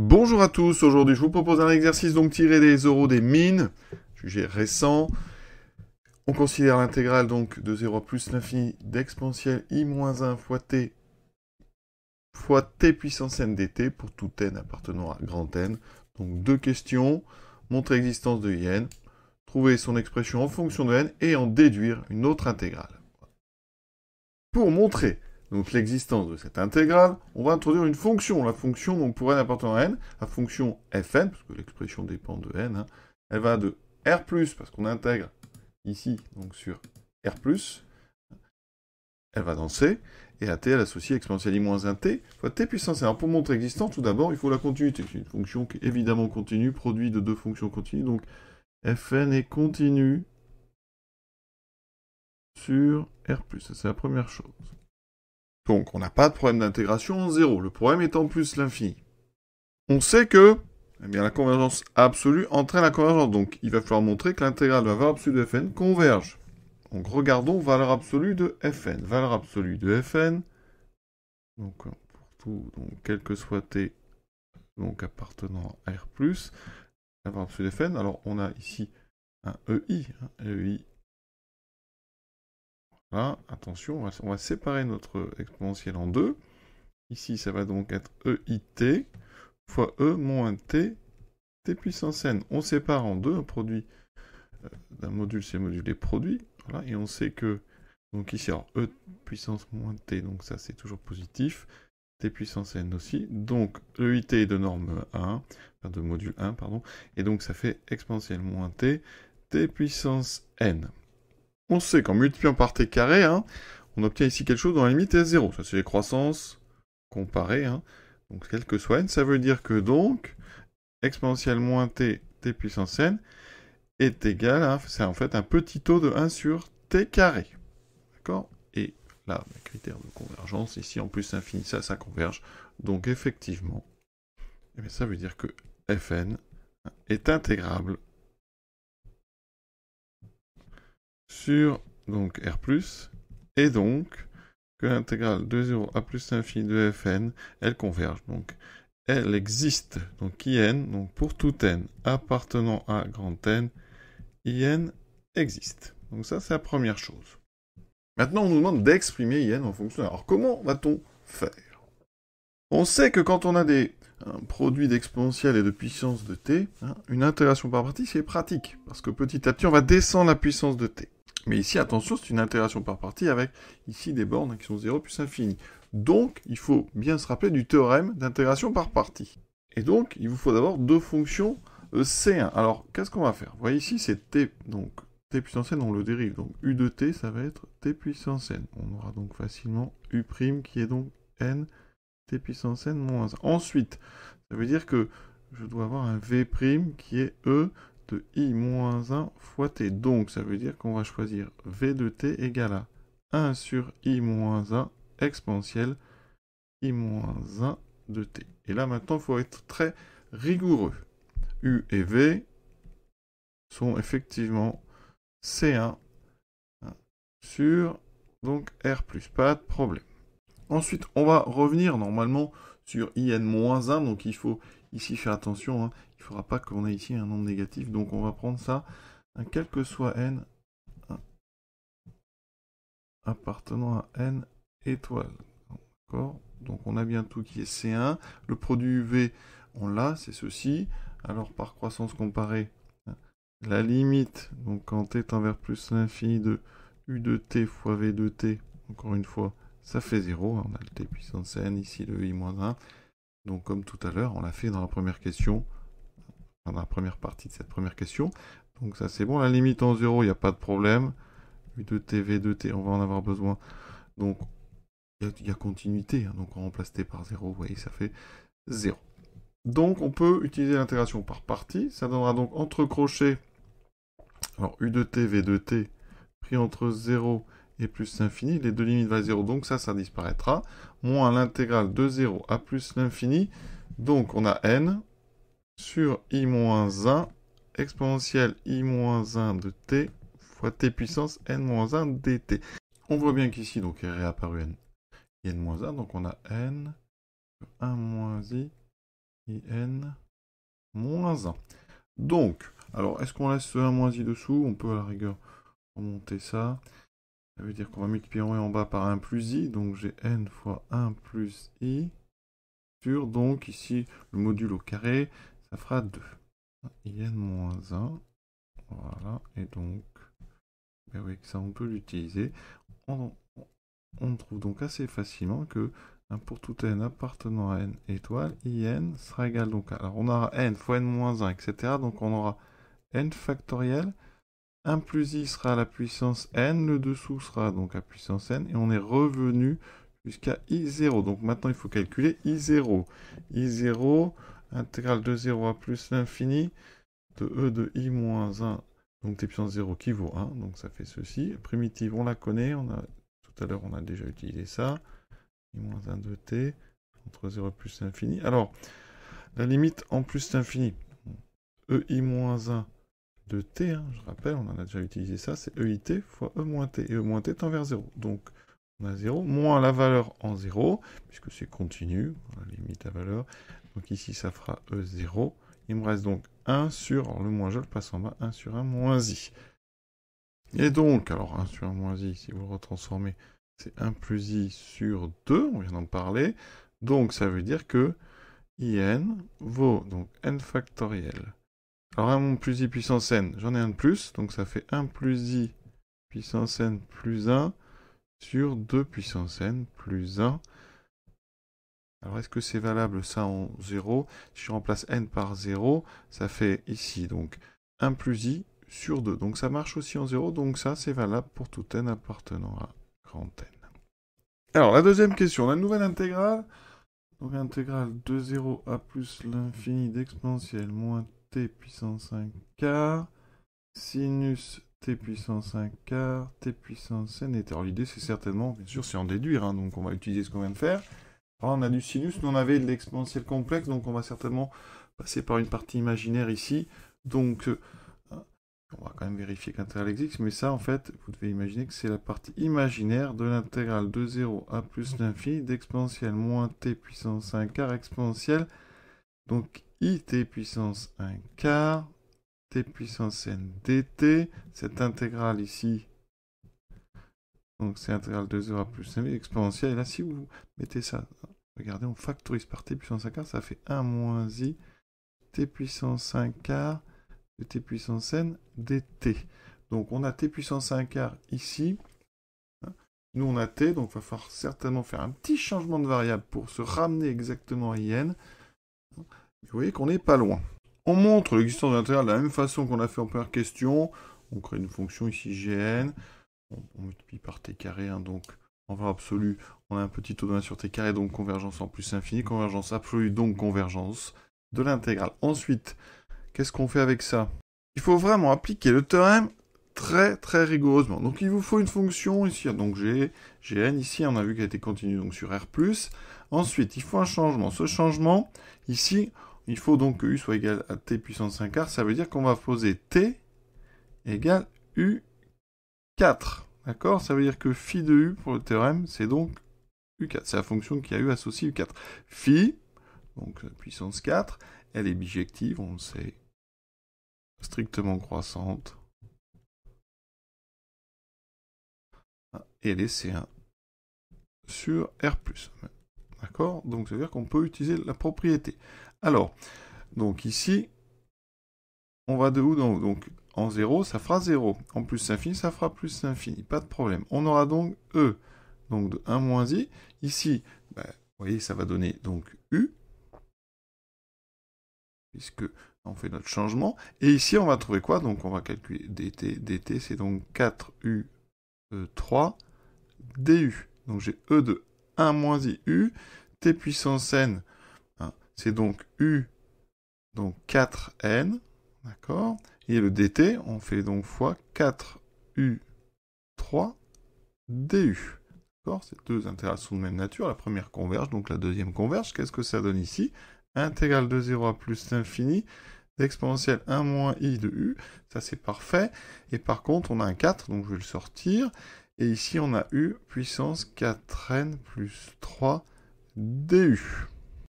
Bonjour à tous, aujourd'hui je vous propose un exercice donc tiré des oraux des mines, jugé récent. On considère l'intégrale donc de 0 plus l'infini d'exponentielle i-1 fois t puissance n dt pour tout n appartenant à grand N. Donc deux questions, montrer l'existence de in, trouver son expression en fonction de n et en déduire une autre intégrale. Pour montrer donc l'existence de cette intégrale, on va introduire une fonction. La fonction, donc pour n appartenant à n, la fonction fn, parce que l'expression dépend de n, elle va de r+, parce qu'on intègre ici, donc sur r+, elle va dans C, et à t, elle associe exponentielle i-1t fois t puissance n. Alors pour montrer l'existence, tout d'abord, il faut la continuité. C'est une fonction qui est évidemment continue, produit de deux fonctions continues, donc fn est continue sur r+. Ça, c'est la première chose. Donc, on n'a pas de problème d'intégration en 0. Le problème étant plus l'infini. On sait que la convergence absolue entraîne la convergence. Donc, il va falloir montrer que l'intégrale de la valeur absolue de fn converge. Donc, regardons valeur absolue de fn. Valeur absolue de fn. Donc, pour tout, donc, quel que soit t, donc appartenant à r+, la valeur absolue de fn. Alors, on a ici un EI. EI. Voilà, attention, on va séparer notre exponentielle en deux. Ici, ça va donc être EIT fois E moins T, T puissance N. On sépare en deux, un produit d'un module, c'est le module des produits. Voilà, et on sait que, donc ici, alors E puissance moins T, donc ça c'est toujours positif. T puissance N aussi. Donc EIT est de norme 1, enfin de module 1, pardon. Et donc ça fait exponentielle moins T, T puissance N. On sait qu'en multipliant par T carré, on obtient ici quelque chose dont la limite est 0. Ça c'est les croissances comparées. Donc quel que soit n, ça veut dire que donc exponentielle moins t, t puissance n, est égal c'est en fait un petit taux de 1 sur t carré. D'accord? Et là, le critère de convergence, ici en plus infini, ça converge. Donc effectivement, ça veut dire que fn est intégrable sur donc r+, et donc que l'intégrale de 0 à plus l'infini de fn, elle converge. Donc elle existe. Donc in, donc pour tout n appartenant à grand N, in existe. Donc ça, c'est la première chose. Maintenant, on nous demande d'exprimer in en fonction. Alors comment va-t-on faire? On sait que quand on a des produits d'exponentielle et de puissance de t, une intégration par partie, c'est pratique. Parce que petit à petit, on va descendre la puissance de t. Mais ici, attention, c'est une intégration par partie avec, ici, des bornes qui sont 0 plus infini. Donc, il faut bien se rappeler du théorème d'intégration par partie. Et donc, il vous faut d'abord deux fonctions C1. Alors, qu'est-ce qu'on va faire? Vous voyez ici, c'est t, donc t puissance n, on le dérive. Donc, u de t, ça va être t puissance n. On aura donc facilement u' qui est donc n, t puissance n moins 1. Ensuite, ça veut dire que je dois avoir un v' qui est e de i-1 fois t. Donc, ça veut dire qu'on va choisir v de t égale à 1 sur i-1 exponentielle i-1 de t. Et là, maintenant, il faut être très rigoureux. U et V sont effectivement C1 sur donc R+, pas de problème. Ensuite, on va revenir normalement sur IN-1, donc il faut ici faire attention, il ne faudra pas qu'on ait ici un nombre négatif, donc on va prendre ça, quel que soit n appartenant à n étoiles. D'accord? Donc on a bien tout qui est C1, le produit UV, on l'a, c'est ceci. Alors par croissance comparée, la limite, donc quand t tend vers plus l'infini de u de t fois v de t, encore une fois, ça fait 0. On a le t puissance n, ici le i-1. Donc comme tout à l'heure, on l'a fait dans la première question, dans la première partie de cette première question. Donc ça c'est bon, la limite en 0, il n'y a pas de problème. u de t, v de t, on va en avoir besoin. Donc il y a continuité, donc on remplace t par 0, vous voyez, ça fait 0. Donc on peut utiliser l'intégration par partie, ça donnera donc entre crochets, alors u de t, v de t, pris entre 0 et plus l'infini, les deux limites valent 0, donc ça disparaîtra, moins l'intégrale de 0 à plus l'infini, donc on a n sur i-1 exponentielle i-1 de t fois t puissance n-1 dt. On voit bien qu'ici, donc, est réapparu n, n-1, donc on a n 1 moins i in moins 1. Donc, alors, est-ce qu'on laisse ce 1 moins i dessous? On peut à la rigueur remonter ça. Ça veut dire qu'on va multiplier en haut et en bas par 1 plus i. Donc j'ai n fois 1 plus i sur, donc ici, le module au carré, ça fera 2. in moins 1. Voilà, et donc, ben oui, ça on peut l'utiliser. On trouve donc assez facilement que pour tout n appartenant à n étoile, in sera égal donc, alors on aura n fois n moins 1, etc. Donc on aura n factoriel. 1 plus i sera à la puissance n, le dessous sera donc à puissance n, et on est revenu jusqu'à i0. Donc maintenant il faut calculer i0. i0, intégrale de 0 à plus l'infini de e de i moins 1, donc t puissance 0 qui vaut 1, donc ça fait ceci. Primitive, on la connaît, tout à l'heure on a déjà utilisé ça. i moins 1 de t, entre 0 et plus l'infini. Alors, la limite en plus l'infini, ei moins 1 de t, hein, je rappelle, on en a déjà utilisé ça, c'est eit fois e moins t, et e moins t tend vers 0. Donc, on a 0, moins la valeur en 0, puisque c'est continu, la limite à valeur. Donc ici, ça fera e0. Il me reste donc 1 sur, alors le moins je le passe en bas, 1 sur 1 moins i. Et donc, alors 1 sur 1 moins i, si vous le retransformez, c'est 1 plus i sur 2, on vient d'en parler. Donc ça veut dire que in vaut donc n factoriel. Alors 1 plus i puissance n, j'en ai un de plus, donc ça fait 1 plus i puissance n plus 1 sur 2 puissance n plus 1. Alors est-ce que c'est valable ça en 0? Si je remplace n par 0, ça fait ici donc 1 plus i sur 2. Donc ça marche aussi en 0, donc ça c'est valable pour tout n appartenant à grand n. Alors la deuxième question, la nouvelle intégrale. Donc intégrale de 0 à plus l'infini d'exponentielle moins t puissance 1 quart, sinus t puissance 1 quart, t puissance n. Alors l'idée c'est certainement, bien sûr, c'est en déduire, hein, donc on va utiliser ce qu'on vient de faire. Alors on a du sinus, nous on avait de l'exponentielle complexe, donc on va certainement passer par une partie imaginaire ici. Donc on va quand même vérifier que l'intégrale existe, mais ça en fait, vous devez imaginer que c'est la partie imaginaire de l'intégrale de 0 à plus l'infini d'exponentielle moins t puissance 1 quart exponentielle. Donc it puissance 1 quart, t puissance n dt, cette intégrale ici, donc c'est intégrale de 0 à plus l'infini exponentielle, et là si vous mettez ça, regardez, on factorise par t puissance 1 quart, ça fait 1 moins i, t puissance 1 quart, de t puissance n dt. Donc on a t puissance 1 quart ici, nous on a t, donc il va falloir certainement faire un petit changement de variable pour se ramener exactement à in. Vous voyez qu'on n'est pas loin. On montre l'existence de l'intégrale de la même façon qu'on a fait en première question. On crée une fonction ici gn. On multiplie par t carré, hein, donc en valeur absolue, on a un petit taux de 1 sur t carré, donc convergence en plus infini. Convergence absolue, donc convergence de l'intégrale. Ensuite, qu'est-ce qu'on fait avec ça? Il faut vraiment appliquer le théorème très très rigoureusement. Donc il vous faut une fonction ici, donc gn ici, on a vu qu'elle était continue donc sur R+. Ensuite, il faut un changement. Ce changement, ici, il faut donc que u soit égal à t puissance 1 quart. Ça veut dire qu'on va poser t égale u4. D'accord? Ça veut dire que phi de u pour le théorème, c'est donc u4. C'est la fonction qui a u associé u4. Phi, donc puissance 4, elle est bijective, on le sait, strictement croissante. Et elle est C1 sur R+. D'accord? Donc ça veut dire qu'on peut utiliser la propriété. Alors, donc ici, on va de où dans où? Donc en 0, ça fera 0. En plus l'infini, ça fera plus l'infini. Pas de problème. On aura donc E, donc de 1 moins I. Ici, vous voyez, ça va donner donc U, puisque on fait notre changement. Et ici, on va trouver quoi? Donc on va calculer dt. dt, c'est donc 4U3 du. Donc j'ai E de 1 moins I U. T puissance n, hein, c'est donc U, donc 4n. D'accord? Et le dt, on fait donc fois 4u3 du. D'accord? Ces deux intégrales sont de même nature. La première converge, donc la deuxième converge. Qu'est-ce que ça donne ici? Intégrale de 0 à plus l'infini d'exponentielle 1 moins i de u. Ça, c'est parfait. Et par contre, on a un 4, donc je vais le sortir. Et ici, on a u puissance 4n plus 3 du.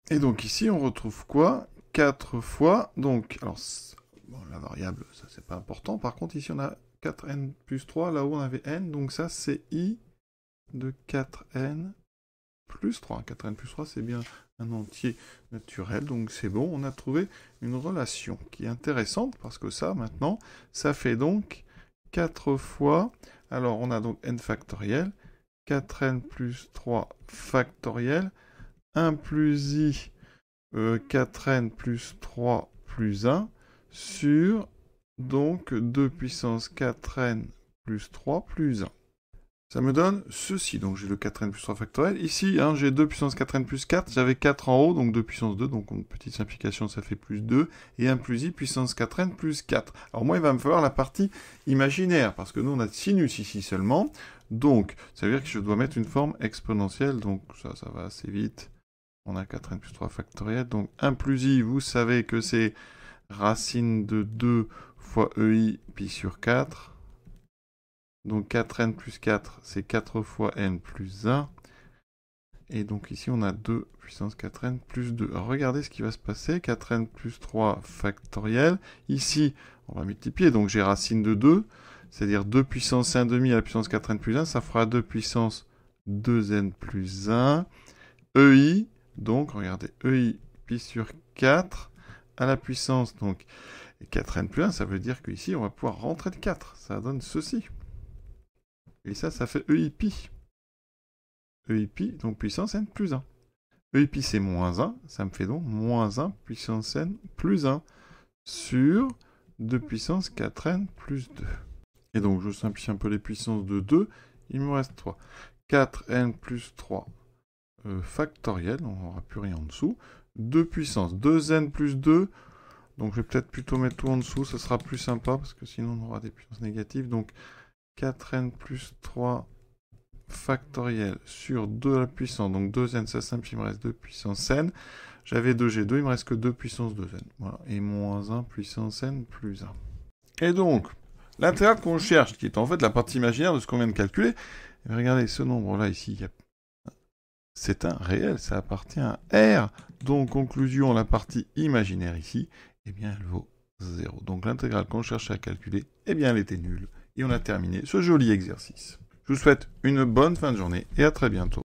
Et donc ici, on retrouve quoi? 4 fois, donc, alors, bon, la variable, ça c'est pas important. Par contre, ici, on a 4n plus 3, là où on avait n, donc ça, c'est i de 4n plus 3. 4n plus 3, c'est bien un entier naturel, donc c'est bon, on a trouvé une relation qui est intéressante, parce que ça, maintenant, ça fait donc 4 fois, alors on a donc n factoriel, 4n plus 3 factoriel, 1 plus i 4n plus 3 plus 1 sur donc 2 puissance 4n plus 3 plus 1. Ça me donne ceci, donc j'ai le 4n plus 3 factoriel. Ici, hein, j'ai 2 puissance 4n plus 4, j'avais 4 en haut, donc 2 puissance 2, donc une petite simplification, ça fait plus 2, et 1 plus i puissance 4n plus 4. Alors moi, il va me falloir la partie imaginaire, parce que nous, on a sinus ici seulement, donc ça veut dire que je dois mettre une forme exponentielle, donc ça va assez vite. On a 4n plus 3 factoriel, donc 1 plus i, vous savez que c'est racine de 2 fois ei pi sur 4. Donc 4n plus 4, c'est 4 fois n plus 1. Et donc ici, on a 2 puissance 4n plus 2. Alors regardez ce qui va se passer. 4n plus 3 factoriel. Ici, on va multiplier. Donc j'ai racine de 2, c'est-à-dire 2 puissance 1 demi à la puissance 4n plus 1. Ça fera 2 puissance 2n plus 1. ei, donc regardez, ei pi sur 4 à la puissance, donc 4n plus 1, ça veut dire qu'ici, on va pouvoir rentrer de 4. Ça donne ceci. Et ça fait ei pi. Ei pi, donc puissance n plus 1. Ei pi, c'est moins 1. Ça me fait donc moins 1 puissance n plus 1 sur 2 puissance 4n plus 2. Et donc, je simplifie un peu les puissances de 2. Il me reste 3. 4n plus 3 factoriel. On n'aura plus rien en dessous. 2 puissance 2n plus 2. Donc, je vais peut-être plutôt mettre tout en dessous. Ce sera plus sympa parce que sinon, on aura des puissances négatives. Donc, 4n plus 3 factoriel sur 2 à la puissance, donc 2n, ça simplifie, il me reste 2 puissance n. J'avais 2g2, il me reste que 2 puissance 2n. Voilà, et moins 1 puissance n plus 1. Et donc, l'intégrale qu'on cherche, qui est en fait la partie imaginaire de ce qu'on vient de calculer, regardez, ce nombre-là, ici, c'est un réel, ça appartient à R. Donc, conclusion, la partie imaginaire ici, eh bien, elle vaut 0. Donc, l'intégrale qu'on cherchait à calculer, eh bien, elle était nulle. Et on a terminé ce joli exercice. Je vous souhaite une bonne fin de journée et à très bientôt.